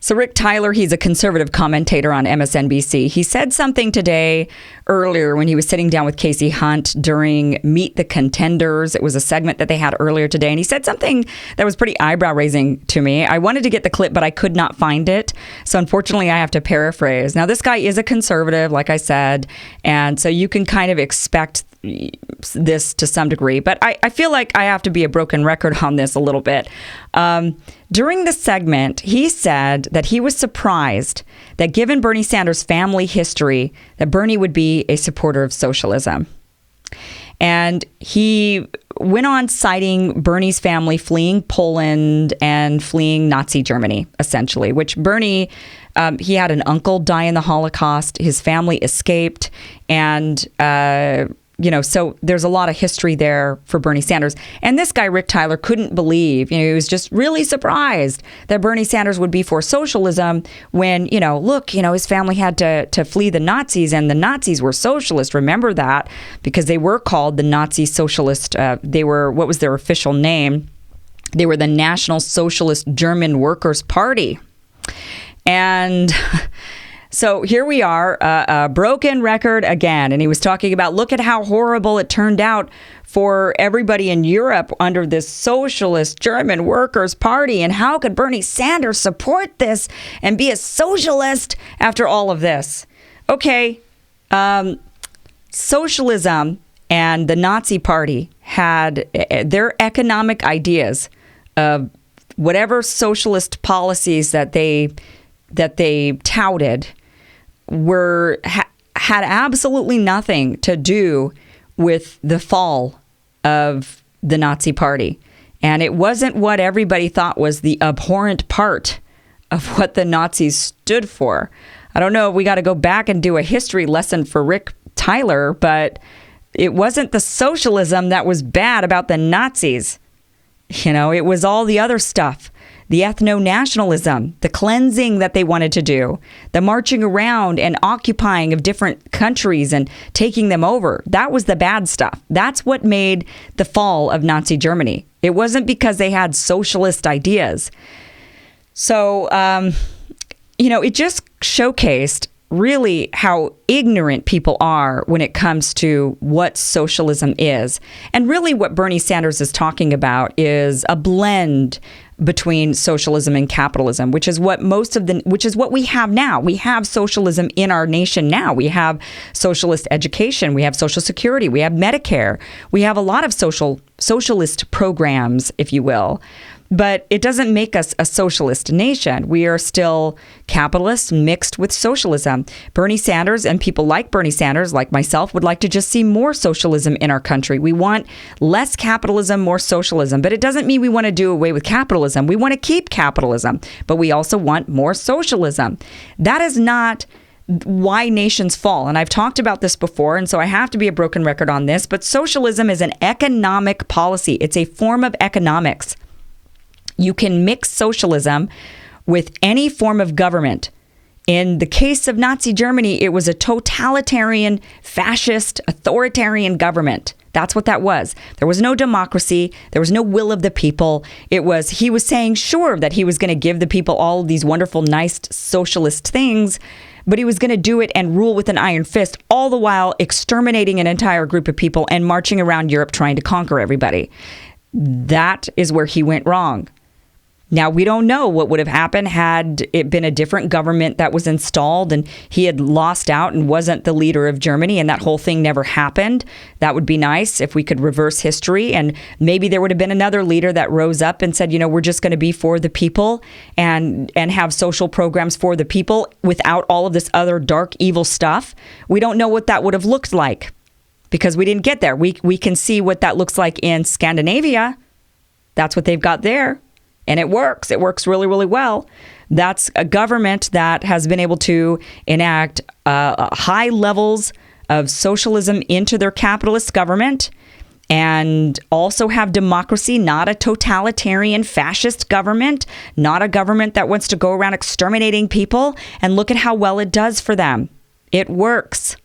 So Rick Tyler, he's a conservative commentator on MSNBC. He said something today earlier when he was sitting down with Casey Hunt during Meet the Contenders. It was a segment that they had earlier today. And he said something that was pretty eyebrow-raising to me. I wanted to get the clip, but I could not find it. So unfortunately, I have to paraphrase. Now, this guy is a conservative, like I said. And so you can kind of expect this to some degree. But I feel like I have to be a broken record on this a little bit. During the segment, he said that he was surprised that given Bernie Sanders' family history, that Bernie would be a supporter of socialism. And he went on citing Bernie's family fleeing Poland and fleeing Nazi Germany, essentially, which Bernie, he had an uncle die in the Holocaust. His family escaped. And, so there's a lot of history there for Bernie Sanders. And this guy, Rick Tyler, couldn't believe, he was just really surprised that Bernie Sanders would be for socialism when, his family had to flee the Nazis, and the Nazis were socialist. Remember that, because they were called the Nazi Socialist. What was their official name? They were the National Socialist German Workers' Party. And so here we are, a broken record again. And he was talking about, look at how horrible it turned out for everybody in Europe under this socialist German Workers' Party. And how could Bernie Sanders support this and be a socialist after all of this? Okay, socialism and the Nazi Party had their economic ideas of whatever socialist policies that they touted had absolutely nothing to do with the fall of the Nazi Party. And it wasn't what everybody thought was the abhorrent part of what the Nazis stood for. I don't know if we got to go back and do a history lesson for Rick Tyler, but it wasn't the socialism that was bad about the Nazis. It was all the other stuff. The ethno-nationalism, the cleansing that they wanted to do, the marching around and occupying of different countries and taking them over. That was the bad stuff. That's what made the fall of Nazi Germany. It wasn't because they had socialist ideas. So, it just showcased really how ignorant people are when it comes to what socialism is. And really what Bernie Sanders is talking about is a blend between socialism and capitalism, which is what we have now. We have socialism in our nation now. We have socialist education, we have Social Security, we have Medicare, we have a lot of socialist programs, if you will. But it doesn't make us a socialist nation. We are still capitalists mixed with socialism. Bernie Sanders and people like Bernie Sanders, like myself, would like to just see more socialism in our country. We want less capitalism, more socialism. But it doesn't mean we want to do away with capitalism. We want to keep capitalism, but we also want more socialism. That is not why nations fall. And I've talked about this before, and so I have to be a broken record on this. But socialism is an economic policy. It's a form of economics. You can mix socialism with any form of government. In the case of Nazi Germany, it was a totalitarian, fascist, authoritarian government. That's what that was. There was no democracy. There was no will of the people. He was saying, sure, that he was going to give the people all of these wonderful, nice socialist things, but he was going to do it and rule with an iron fist, all the while exterminating an entire group of people and marching around Europe trying to conquer everybody. That is where he went wrong. Now, we don't know what would have happened had it been a different government that was installed and he had lost out and wasn't the leader of Germany and that whole thing never happened. That would be nice if we could reverse history, and maybe there would have been another leader that rose up and said, we're just going to be for the people and have social programs for the people without all of this other dark, evil stuff. We don't know what that would have looked like because we didn't get there. We can see what that looks like in Scandinavia. That's what they've got there. And it works. It works really, really well. That's a government that has been able to enact high levels of socialism into their capitalist government and also have democracy, not a totalitarian fascist government, not a government that wants to go around exterminating people. And look at how well it does for them. It works.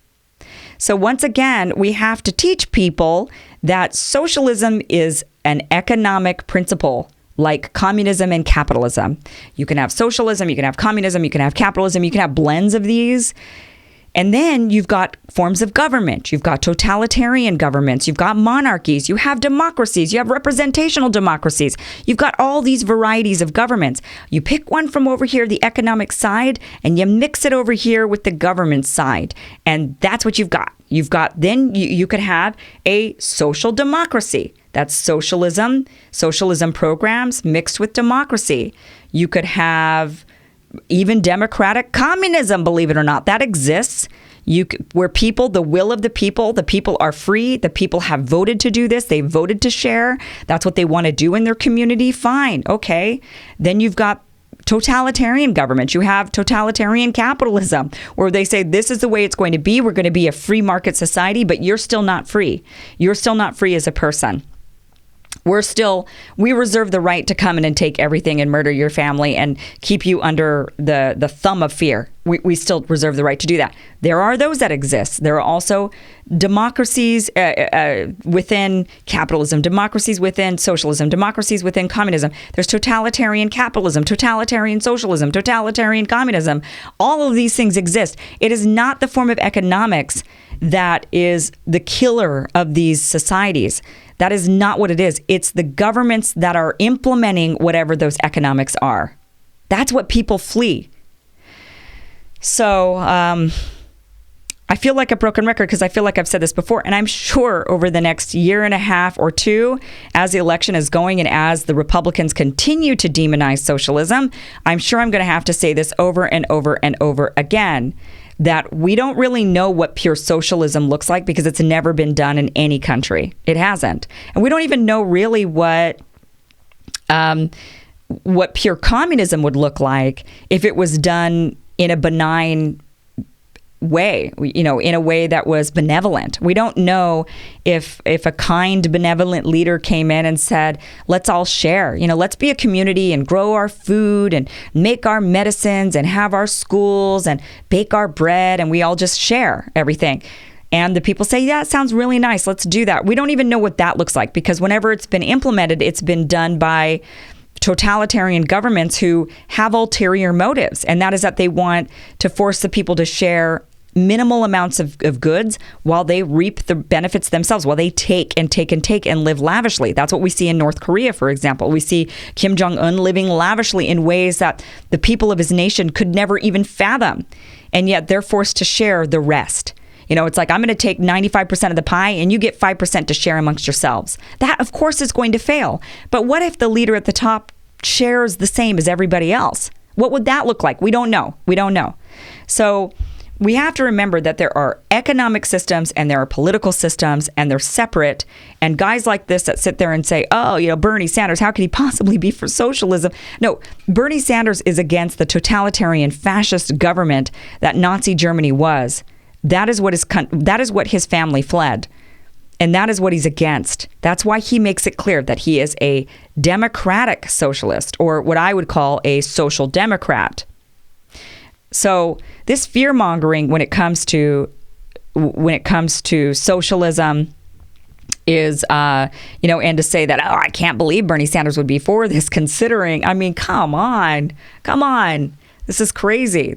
So once again, we have to teach people that socialism is an economic principle. like communism and capitalism. You can have socialism, you can have communism, you can have capitalism, you can have blends of these. And then you've got forms of government. You've got totalitarian governments. You've got monarchies. You have democracies. You have representational democracies. You've got all these varieties of governments. You pick one from over here, the economic side, and you mix it over here with the government side. And that's what you've got. You've got, then you could have a social democracy. That's socialism programs mixed with democracy. You could have even democratic communism, believe it or not, that exists. Where the will of the people are free. The people have voted to do this. They voted to share. That's what they want to do in their community. Fine. Okay. Then you've got totalitarian government. You have totalitarian capitalism, where they say this is the way it's going to be. We're going to be a free market society, but you're still not free. You're still not free as a person. We reserve the right to come in and take everything and murder your family and keep you under the thumb of fear. We still reserve the right to do that. There are those that exist. There are also democracies within capitalism, democracies within socialism, democracies within communism. There's totalitarian capitalism, totalitarian socialism, totalitarian communism. All of these things exist. It is not the form of economics that is the killer of these societies. That is not what it is. It's the governments that are implementing whatever those economics are. That's what people flee. So I feel like a broken record because I feel like I've said this before. And I'm sure over the next year and a half or two, as the election is going and as the Republicans continue to demonize socialism, I'm sure I'm going to have to say this over and over and over again, that we don't really know what pure socialism looks like because it's never been done in any country. It hasn't. And we don't even know really what pure communism would look like if it was done in a benign way, in a way that was benevolent. We don't know if a kind, benevolent leader came in and said, let's all share, let's be a community and grow our food and make our medicines and have our schools and bake our bread and we all just share everything. And the people say, yeah, it sounds really nice. Let's do that. We don't even know what that looks like because whenever it's been implemented, it's been done by totalitarian governments who have ulterior motives. And that is that they want to force the people to share minimal amounts of goods while they reap the benefits themselves, while they take and take and take and live lavishly. That's what we see in North Korea, for example. We see Kim Jong-un living lavishly in ways that the people of his nation could never even fathom. And yet they're forced to share the rest. It's like, I'm going to take 95% of the pie and you get 5% to share amongst yourselves. That, of course, is going to fail. But what if the leader at the top shares the same as everybody else? What would that look like? We don't know. So we have to remember that there are economic systems and there are political systems and they're separate. And guys like this that sit there and say, Bernie Sanders, how could he possibly be for socialism? No, Bernie Sanders is against the totalitarian fascist government that Nazi Germany was. That is what his family fled. And that is what he's against. That's why he makes it clear that he is a democratic socialist, or what I would call a social democrat. So this fear mongering when it comes to socialism is, and to say that, I can't believe Bernie Sanders would be for this, considering, come on. This is crazy.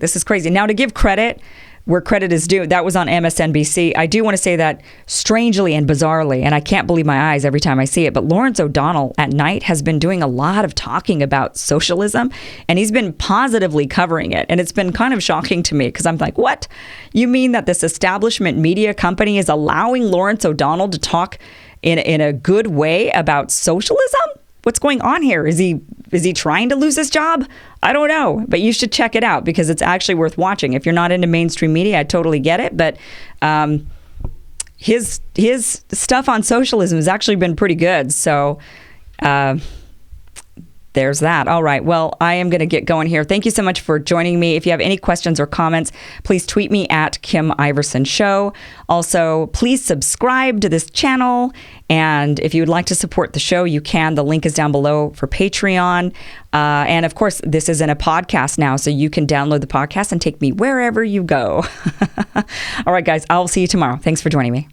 Now, to give credit where credit is due, that was on MSNBC. I do want to say that strangely and bizarrely, and I can't believe my eyes every time I see it, but Lawrence O'Donnell at night has been doing a lot of talking about socialism, and he's been positively covering it. And it's been kind of shocking to me because I'm like, what? You mean that this establishment media company is allowing Lawrence O'Donnell to talk in a good way about socialism? What's going on here? Is he trying to lose his job? I don't know, but you should check it out because it's actually worth watching. If you're not into mainstream media, I totally get it. But his stuff on socialism has actually been pretty good. So there's that. All right. Well, I am going to get going here. Thank you so much for joining me. If you have any questions or comments, please tweet me at Kim Iverson Show. Also, please subscribe to this channel. And if you would like to support the show, you can. The link is down below for Patreon. And of course, this is in a podcast now, so you can download the podcast and take me wherever you go. All right, guys, I'll see you tomorrow. Thanks for joining me.